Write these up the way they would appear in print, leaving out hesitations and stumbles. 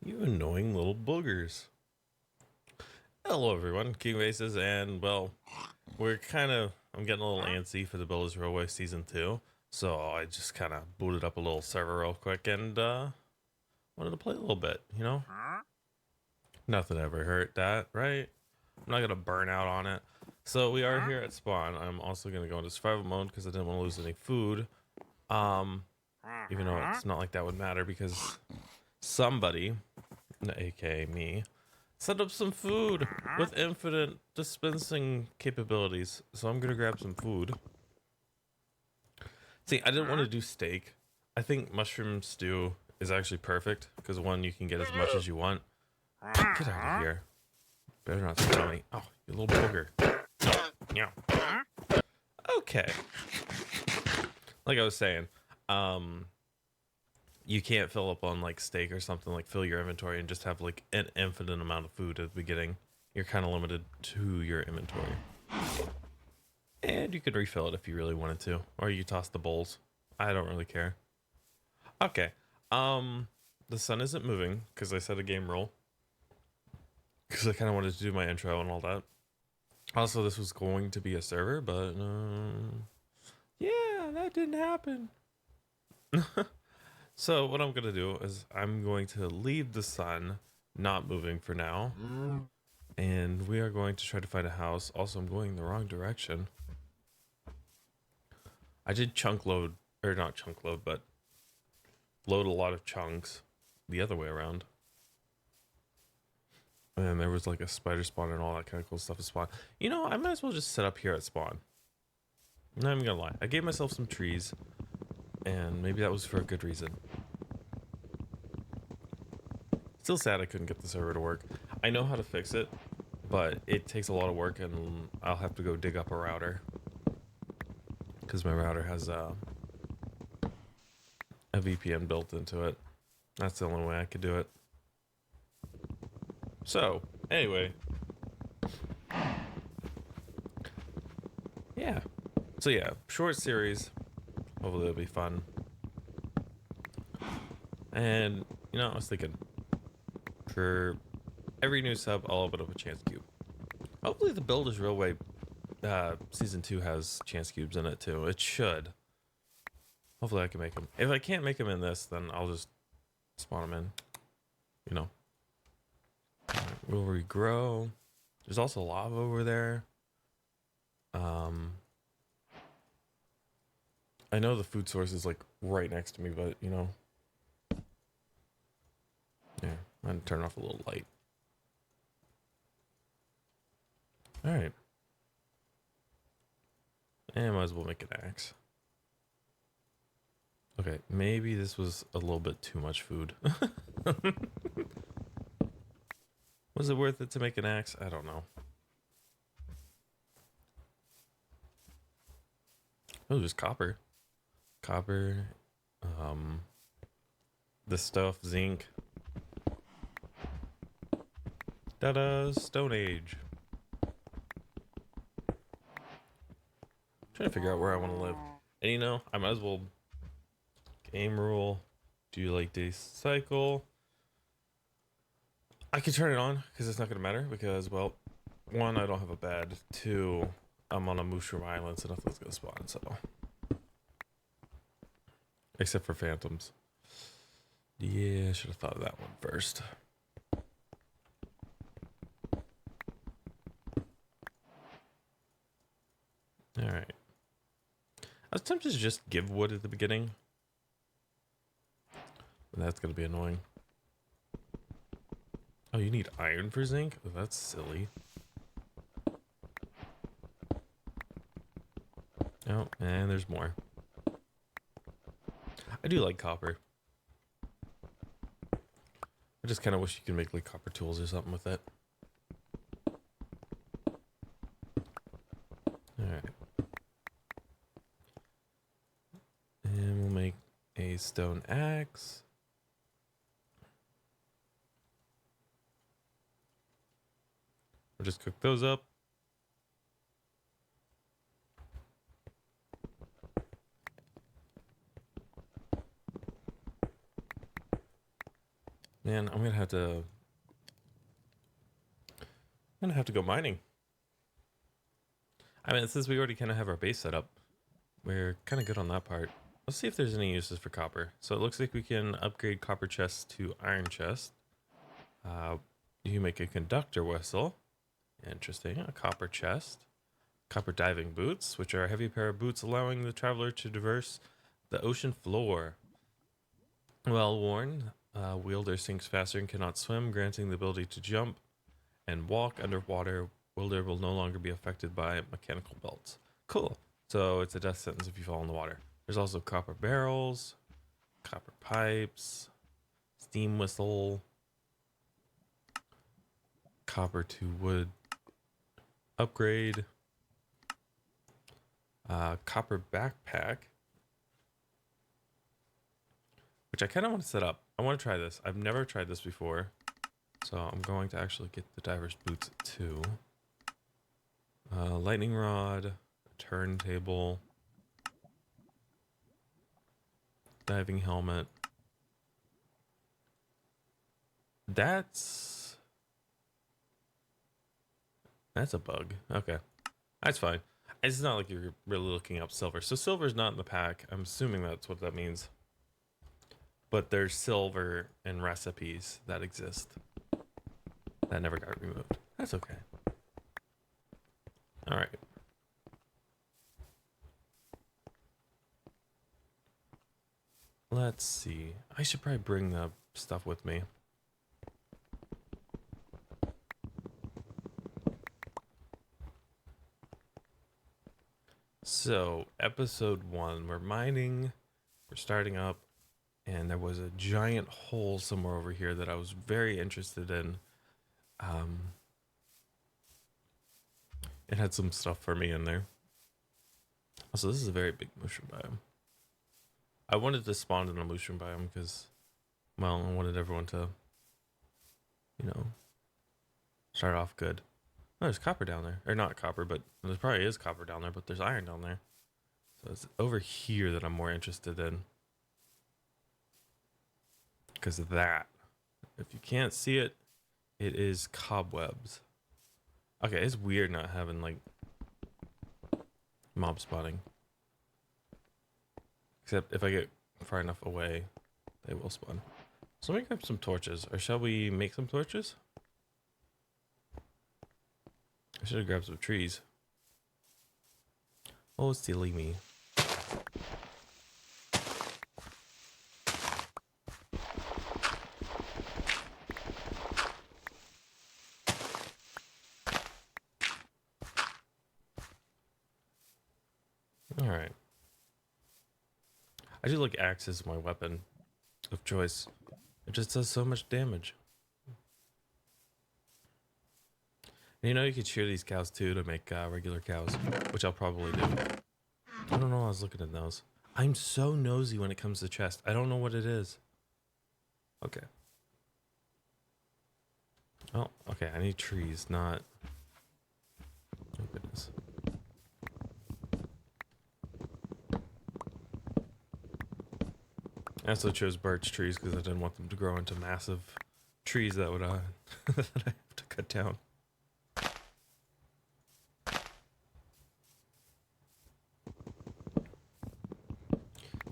You annoying little boogers. Hello, everyone. King Races, and well, I'm getting a little antsy for the Builders Railway Season 2, so I just kind of booted up a little server real quick and wanted to play a little bit, you know? Nothing ever hurt that, right? I'm not going to burn out on it. So we are here at spawn. I'm also going to go into survival mode because I didn't want to lose any food. Um, Even though it's not like that would matter because somebody, aka me, set up some food with infinite dispensing capabilities. So I'm gonna grab some food. See, I didn't want to do steak. I think mushroom stew is actually perfect because one, you can get as much as you want. Get out of here. Better not smell me. Oh, you little booger. Yeah. Okay. Like I was saying, um, you can't fill up on like steak or something, like fill your inventory and just have like an infinite amount of food at the beginning. You're kind of limited to your inventory. And you could refill it if you really wanted to, or you toss the bowls. I don't really care. Okay. The sun isn't moving because I set a game rule. Because I kind of wanted to do my intro and all that. Also, this was going to be a server, but yeah, that didn't happen. So what I'm gonna do is I'm going to leave the sun not moving for now, and we are going to try to find a house. Also, I'm going the wrong direction. I did chunk load, or not chunk load, but load a lot of chunks the other way around. And there was like a spider spawn and all that kind of cool stuff at spawn. You know, I might as well just set up here at spawn. Not even gonna lie. I gave myself some trees, and maybe that was for a good reason. Still sad I couldn't get the server to work. I know how to fix it, but it takes a lot of work, and I'll have to go dig up a router. Because my router has a VPN built into it. That's the only way I could do it. So, anyway. Yeah. So yeah, short series. Hopefully it'll be fun. And, you know, I was thinking, for every new sub, I'll open up a chance cube. Hopefully the Builders Railway Season 2 has chance cubes in it too. It should. Hopefully I can make them. If I can't make them in this, then I'll just spawn them in. You know. We'll regrow. There's also lava over there. I know the food source is like right next to me, but you know. Yeah, I'm gonna turn off a little light. Alright. And might as well make an axe. Okay, maybe this was a little bit too much food. Was it worth it to make an axe? I don't know. Oh, there's copper. Copper. This stuff, zinc. Da-da, Stone Age. Trying to figure out where I want to live. And you know, I might as well game rule. Do like day cycle. I can turn it on because it's not gonna matter because, well, one, I don't have a bed. Two, I'm on a mushroom island, so nothing's gonna spawn. So, except for phantoms. Yeah, I should have thought of that one first. All right. I was tempted to just give wood at the beginning, but that's gonna be annoying. Oh, you need iron for zinc? Oh, that's silly. Oh, and there's more. I do like copper. I just kind of wish you could make like copper tools or something with it. Alright. And we'll make a stone axe. We'll just cook those up. Man, I'm gonna have to go mining. I mean, since we already kind of have our base set up, we're kind of good on that part. Let's see if there's any uses for copper. So it looks like we can upgrade copper chests to iron chest. You can make a conductor whistle. Interesting. A copper chest. Copper diving boots, which are a heavy pair of boots allowing the traveler to traverse the ocean floor. Well worn, wielder sinks faster and cannot swim, granting the ability to jump and walk underwater. Wielder will no longer be affected by mechanical belts. Cool. So it's a death sentence if you fall in the water. There's also copper barrels, copper pipes, steam whistle, copper to wood upgrade, copper backpack, which I kind of want to set up. I want to try this. I've never tried this before, so I'm going to actually get the diver's boots too. Lightning rod, turntable, diving helmet. That's a bug. Okay, that's fine. It's not like you're really looking up silver. So silver's not in the pack. I'm assuming that's what that means. But there's silver in recipes that exist that never got removed. That's okay. All right. Let's see. I should probably bring the stuff with me. So, episode 1, we're mining, we're starting up, and there was a giant hole somewhere over here that I was very interested in. It had some stuff for me in there. Also, this is a very big mushroom biome. I wanted to spawn in a mushroom biome because, well, I wanted everyone to, start off good. Oh, there's copper down there. Or not copper, but there probably is copper down there, but there's iron down there. So it's over here that I'm more interested in. Because of that. If you can't see it, it is cobwebs. Okay, it's weird not having, like, mob spawning. Except if I get far enough away, they will spawn. So let me grab some torches. Or shall we make some torches? I should have grabbed some trees. Oh, silly me. Alright. I do like axe as my weapon of choice. It just does so much damage. And you could shear these cows too to make regular cows, which I'll probably do. I don't know, I was looking at those. I'm so nosy when it comes to chest. I don't know what it is. Okay. Oh, okay, I need trees, not... Oh, goodness. I also chose birch trees because I didn't want them to grow into massive trees that would that I have to cut down.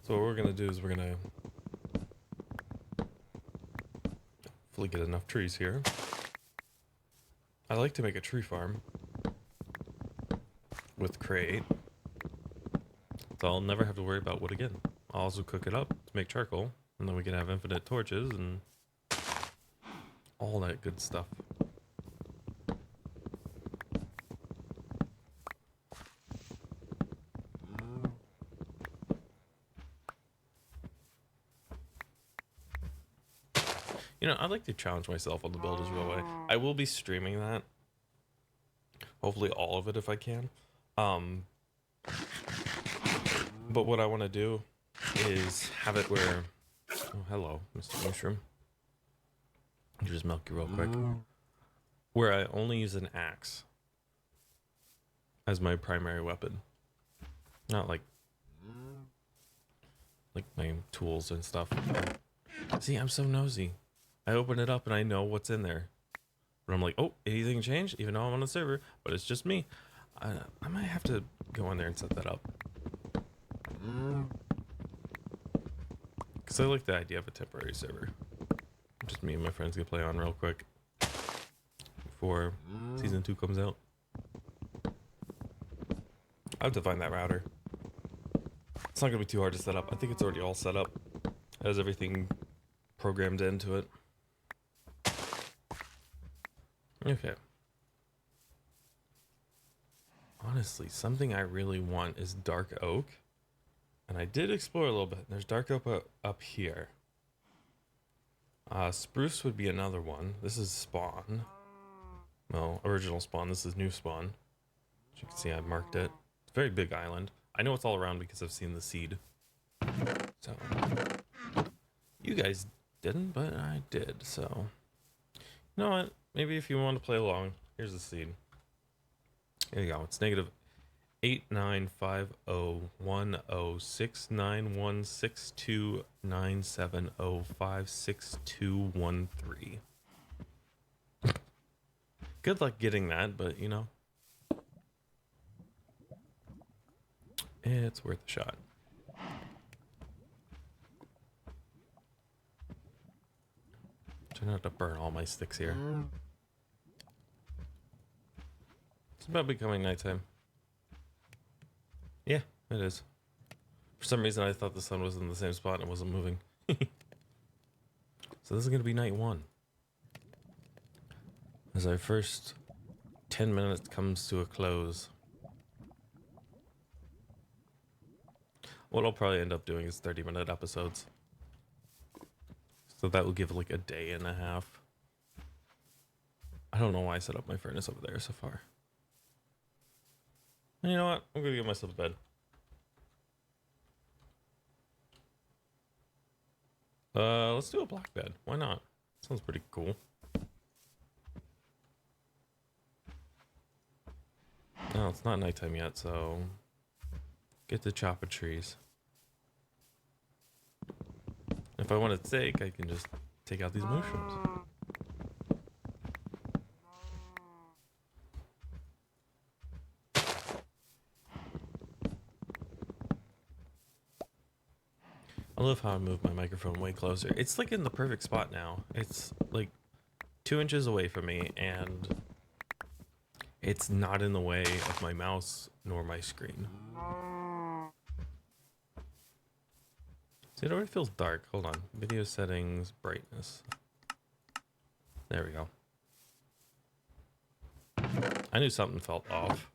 So what we're gonna do is we're gonna hopefully get enough trees here. I like to make a tree farm with create, so I'll never have to worry about wood again. I'll also cook it up to make charcoal, and then we can have infinite torches and all that good stuff. I'd like to challenge myself on the build as real way. I will be streaming that. Hopefully all of it if I can. But what I want to do is have it where... Oh, hello, Mr. Mushroom. I'll just milk you real quick. Where I only use an axe as my primary weapon. Not like my tools and stuff. See, I'm so nosy. I open it up and I know what's in there. But I'm like, oh, anything changed? Even though I'm on the server, but it's just me. I might have to go in there and set that up. Because I like the idea of a temporary server. Just me and my friends can play on real quick before season 2 comes out. I have to find that router. It's not going to be too hard to set up. I think it's already all set up. It has everything programmed into it. Okay. Honestly, something I really want is dark oak. And I did explore a little bit. There's dark oak up here. Spruce would be another one. This is spawn. No, original spawn. This is new spawn. As you can see, I marked it. It's a very big island. I know it's all around because I've seen the seed. So, you guys didn't, but I did. So, you know what? Maybe if you want to play along, here's the seed. Here you go. It's negative 89501069162970562213. Good luck getting that, but you know, it's worth a shot. Try not to burn all my sticks here. It's about becoming nighttime. Yeah, it is. For some reason, I thought the sun was in the same spot and it wasn't moving. So this is going to be night 1. As our first 10 minutes comes to a close. What I'll probably end up doing is 30-minute episodes. So that will give like a day and a half. I don't know why I set up my furnace over there so far. And you know what? I'm going to get myself to bed. Let's do a black bed. Why not? Sounds pretty cool. No, it's not nighttime yet, so get to chopping trees. If I want to take, I can just take out these mushrooms. I love how I moved my microphone way closer. It's like in the perfect spot now. It's like 2 inches away from me, and it's not in the way of my mouse nor my screen. See, it already feels dark. Hold on. Video settings, brightness. There we go. I knew something felt off.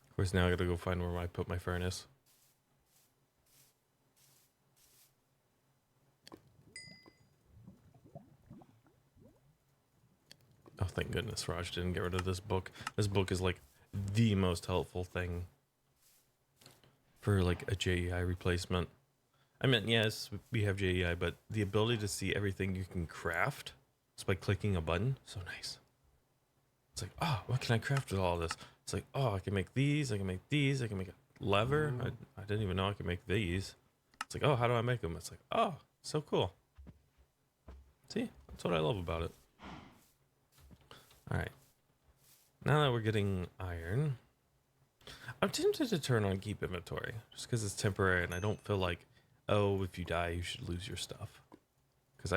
Of course, now I gotta go find where I put my furnace. Oh, thank goodness Raj didn't get rid of this book. This book is like the most helpful thing for like a JEI replacement. I mean, yes, we have JEI, but the ability to see everything you can craft just by clicking a button, so nice. It's like, oh, what can I craft with all this? It's like, oh, I can make these, I can make these, I can make a lever. I didn't even know I could make these. It's like, oh, how do I make them? It's like, oh, so cool. See, that's what I love about it. All right. Now that we're getting iron, I'm tempted to turn on keep inventory just because it's temporary and I don't feel like, oh, if you die, you should lose your stuff. Because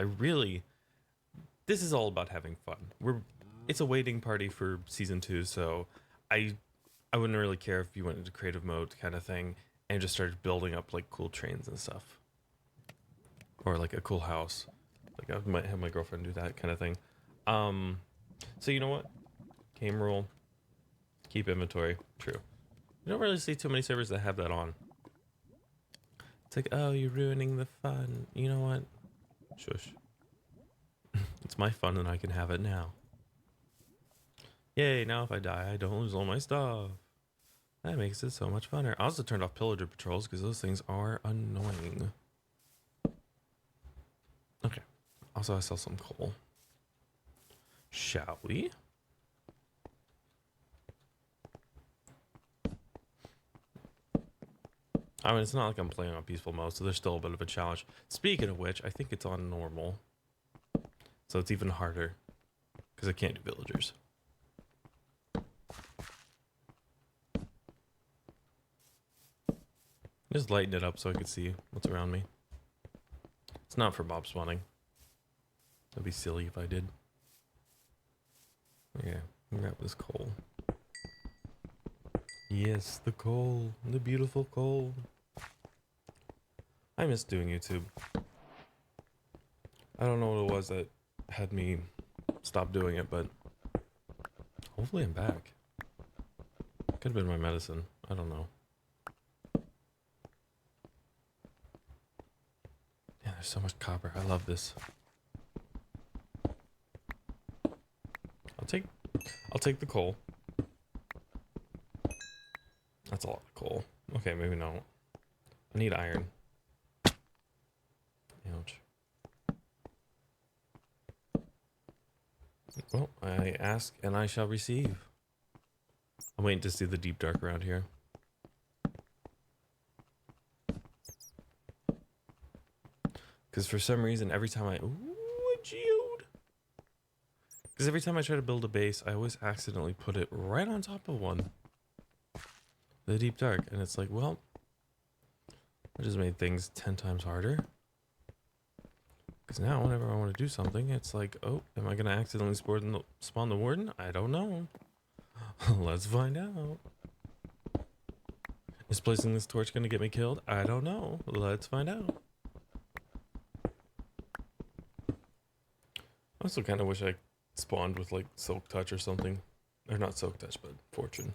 this is all about having fun. It's a waiting party for season 2, so I wouldn't really care if you went into creative mode kind of thing and just started building up like cool trains and stuff. Or like a cool house. Like I might have my girlfriend do that kind of thing. So you know what? Game rule. Keep inventory. True. You don't really see too many servers that have that on. It's like, oh, you're ruining the fun. You know what? Shush. It's my fun and I can have it now. Yay, now if I die, I don't lose all my stuff. That makes it so much funner. I also turned off pillager patrols because those things are annoying. Okay. Also, I saw some coal. Shall we? I mean, it's not like I'm playing on peaceful mode, so there's still a bit of a challenge. Speaking of which, I think it's on normal. So it's even harder. Because I can't do villagers. Just lighten it up so I can see what's around me. It's not for mob spawning. That'd be silly if I did. Yeah, grab this coal. Yes, the coal. The beautiful coal. I miss doing YouTube. I don't know what it was that had me stop doing it, but hopefully I'm back. Could have been my medicine. I don't know. Yeah, there's so much copper. I love this. I'll take the coal. That's a lot of coal. Okay, maybe not. I need iron. Ouch. Well, I ask and I shall receive. I'm waiting to see the deep dark around here. Because for some reason, every time ooh, a geode. Because every time I try to build a base, I always accidentally put it right on top of one. The deep dark. And it's like, well, I just made things 10 times harder. Because now whenever I want to do something, it's like, oh, am I going to accidentally spawn the warden? I don't know. Let's find out. Is placing this torch going to get me killed? I don't know. Let's find out. I also kind of wish I spawned with like Silk Touch or something. Or not Silk Touch, but Fortune.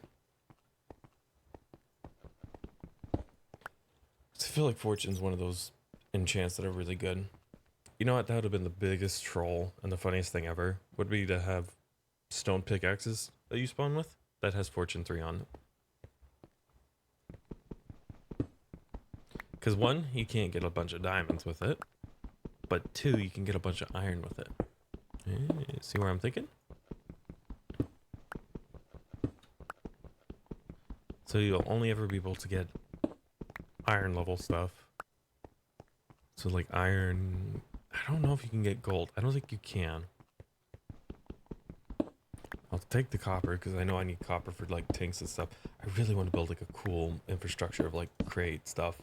I feel like Fortune's one of those enchants that are really good. You know what? That would have been the biggest troll and the funniest thing ever. Would be to have stone pickaxes that you spawn with that has Fortune 3 on it. Because one, you can't get a bunch of diamonds with it. But two, you can get a bunch of iron with it. See where I'm thinking? So you'll only ever be able to get iron level stuff. So like iron, I don't know if you can get gold. I don't think you can. I'll take the copper because I know I need copper for like tanks and stuff. I really want to build like a cool infrastructure of like crate stuff.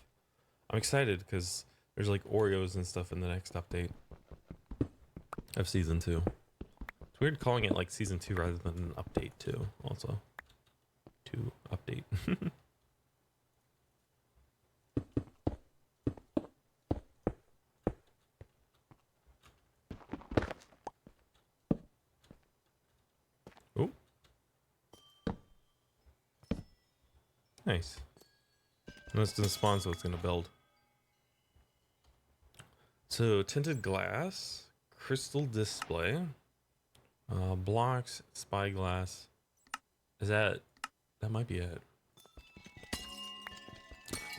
I'm excited because there's like Oreos and stuff in the next update of season 2. It's weird calling it like season 2 rather than an update 2 also. 2 update. Oh. Nice. No, it's gonna spawn, so it's gonna build. So tinted glass, crystal display, blocks, spyglass. Is that might be it.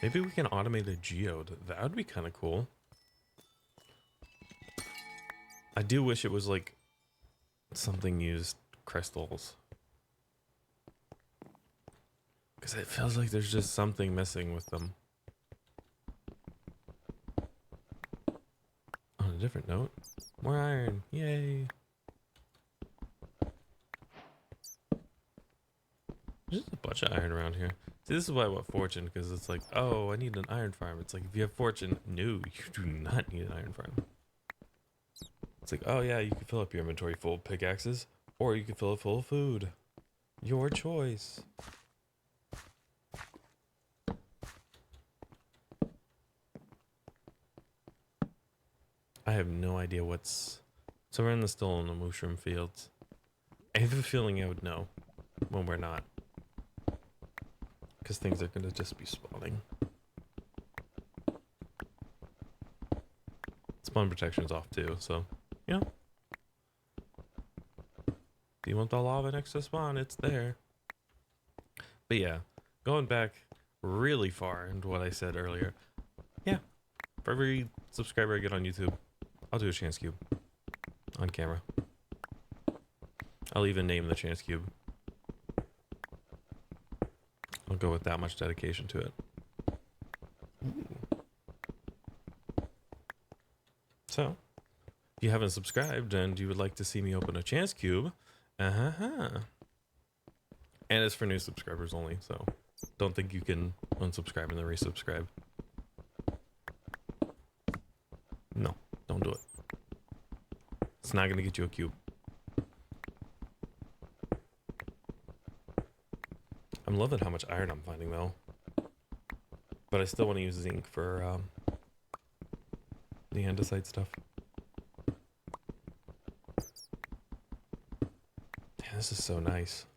Maybe we can automate a geode. That would be kind of cool. I do wish it was like something used crystals. Because it feels like there's just something missing with them. On a different note, more iron. Yay. There's a bunch of iron around here. See, this is why I want Fortune, because it's like, oh, I need an iron farm. It's like, if you have Fortune, no, you do not need an iron farm. It's like, oh yeah, you can fill up your inventory full of pickaxes, or you can fill it full of food. Your choice. I have no idea what's... So we're still in the mushroom fields. I have a feeling I would know when we're not. Because things are going to just be spawning. Spawn protection's off too, so, you know. Do you want the lava next to spawn? It's there. But yeah, going back really far into what I said earlier. Yeah, for every subscriber I get on YouTube, I'll do a chance cube on camera. I'll even name the chance cube. I'll go with that much dedication to it. So, if you haven't subscribed and you would like to see me open a chance cube, and it's for new subscribers only, so don't think you can unsubscribe and then resubscribe. No, don't do it. It's not going to get you a cube. I'm loving how much iron I'm finding, though. But I still want to use zinc for the andesite stuff. Damn, this is so nice.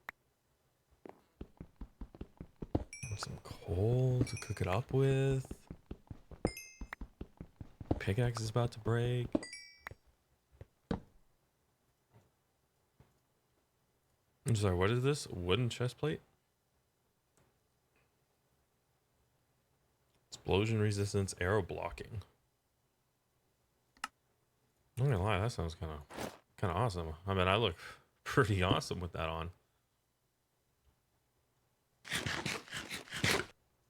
Some coal to cook it up with. Pickaxe is about to break. I'm sorry, what is this? Wooden chest plate? Explosion resistance, arrow blocking. I'm not gonna lie, that sounds kind of awesome. I mean, I look pretty awesome with that on.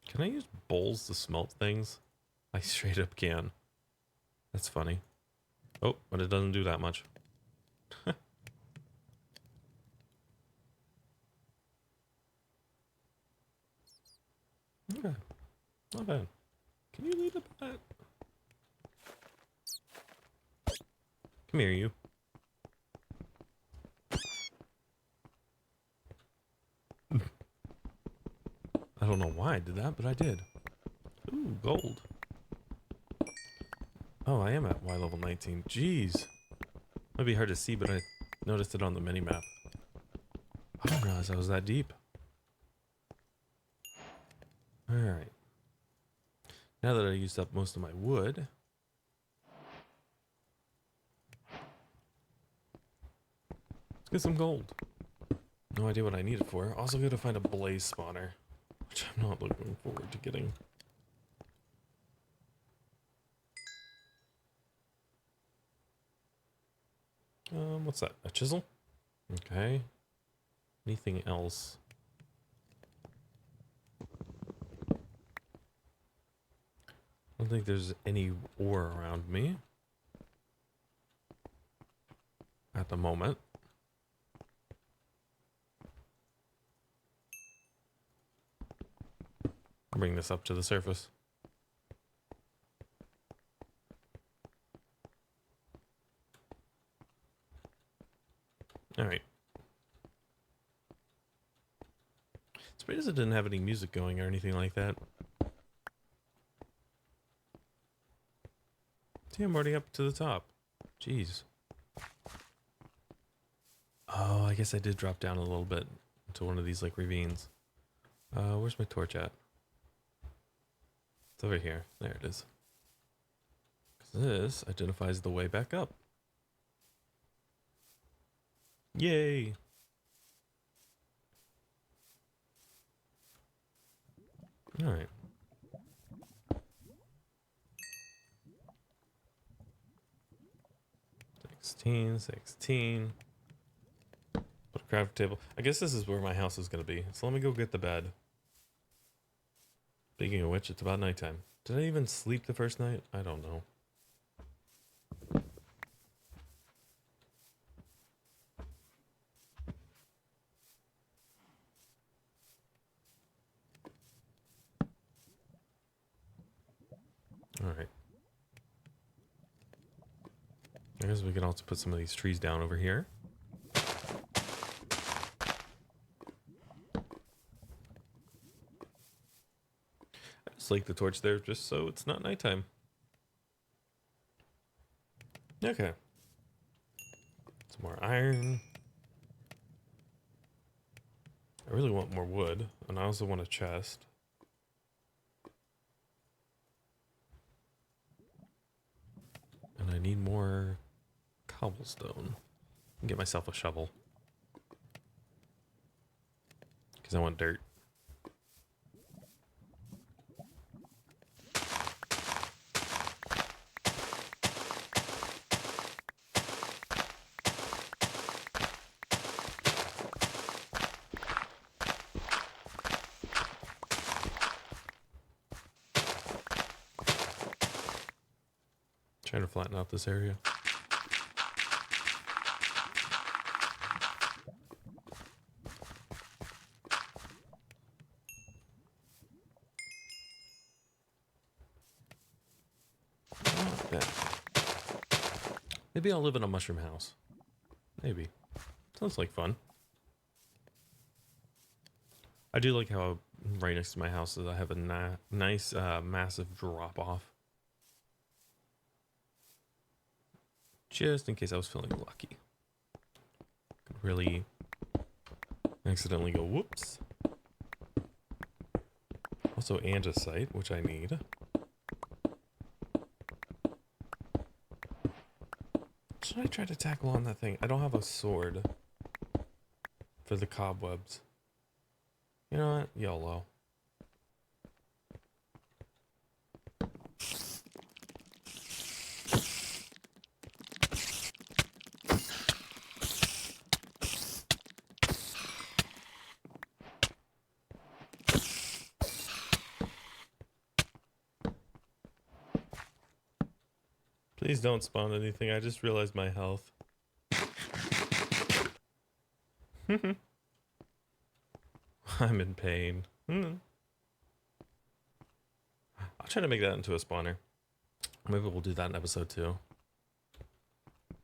Can I use bowls to smelt things? I straight up can. That's funny. Oh, but it doesn't do that much. Okay, not bad. Can you lead a pet? Come here, you. I don't know why I did that, but I did. Ooh, gold. Oh, I am at Y level 19. Jeez. Might be hard to see, but I noticed it on the mini-map. I didn't realize I was that deep. Alright. Now that I used up most of my wood, let's get some gold. No idea what I need it for. Also gotta find a blaze spawner, which I'm not looking forward to getting. What's that? A chisel? Okay. Anything else? I don't think there's any ore around me at the moment. Bring this up to the surface. All right. It's weird as it didn't have any music going or anything like that. See, I'm already up to the top. Jeez. Oh, I guess I did drop down a little bit into one of these like ravines. Where's my torch at? It's over here. There it is. 'Cause this identifies the way back up. Yay! All right. Sixteen. Put a craft table. I guess this is where my house is going to be. So let me go get the bed. Speaking of which, it's about nighttime. Did I even sleep the first night? I don't know. All right. I guess we can also put some of these trees down over here. I just like the torch there just so it's not nighttime. Okay. Some more iron. I really want more wood, and I also want a chest. And I need more cobblestone. Get myself a shovel. Because I want dirt. Trying to flatten out this area. Not bad. Maybe I'll live in a mushroom house. Maybe. Sounds like fun. I do like how right next to my house is I have a nice massive drop off. Just in case I was feeling lucky. Could really accidentally go whoops. Also andesite, which I need. Should I try to tackle on that thing? I don't have a sword for the cobwebs. You know what? YOLO. Please don't spawn anything. I just realized my health. I'm in pain. I'll try to make that into a spawner. Maybe we'll do that in episode 2.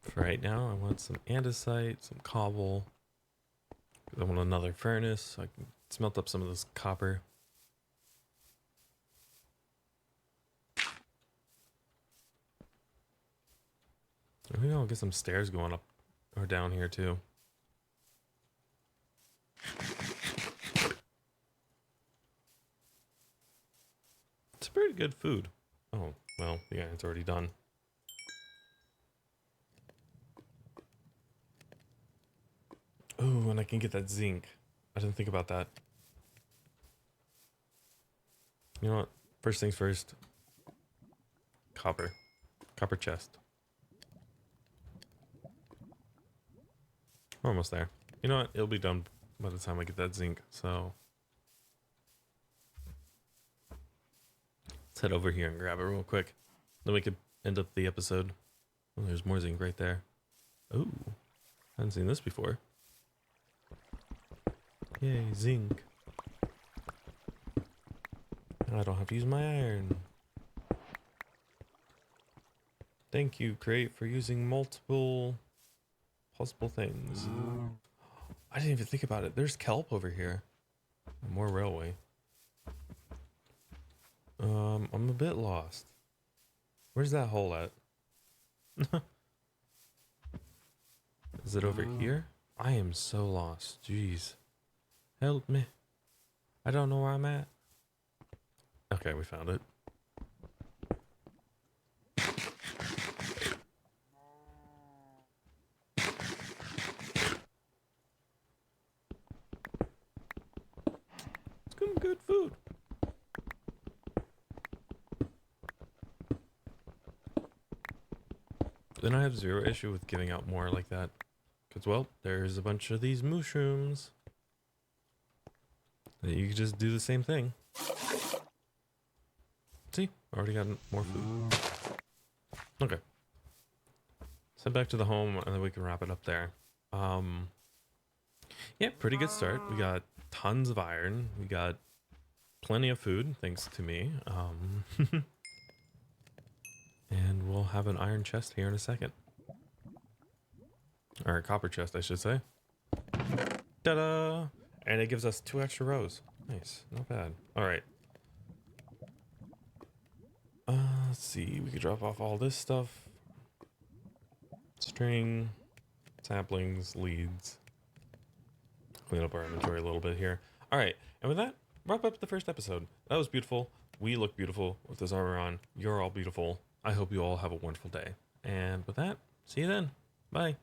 For right now, I want some andesite, some cobble. I want another furnace so I can smelt up some of this copper. Maybe I'll get some stairs going up or down here too. It's pretty good food. Oh, well, the iron's already done. Oh, and I can get that zinc. I didn't think about that. You know what? First things first. Copper. Copper chest. We're almost there. You know what? It'll be done by the time I get that zinc, so... Let's head over here and grab it real quick. Then we could end up the episode. Oh, there's more zinc right there. Oh, I haven't seen this before. Yay, zinc. I don't have to use my iron. Thank you, Crate, for using multiple possible things. I didn't even think about it. There's kelp over here. More railway. I'm a bit lost. Where's that hole at? Is it over here? I am so lost. Jeez. Help me. I don't know where I'm at. Okay, we found it. It's good food. Then I have zero issue with giving out more like that. Because, well, there's a bunch of these mushrooms. That you can just do the same thing. See? Already got more food. Okay. Let's head back to the home and then we can wrap it up there. Yeah, pretty good start. We got tons of iron. We got plenty of food, thanks to me. And we'll have an iron chest here in a second. Or a copper chest, I should say. Ta-da! And it gives us 2 extra rows. Nice, not bad. All right. Let's see. We could drop off all this stuff. String, saplings, leads. Clean up our inventory a little bit here. All right, and with that, wrap up the first episode. That was beautiful. We look beautiful with this armor on. You're all beautiful. I hope you all have a wonderful day. And with that, see you then. Bye.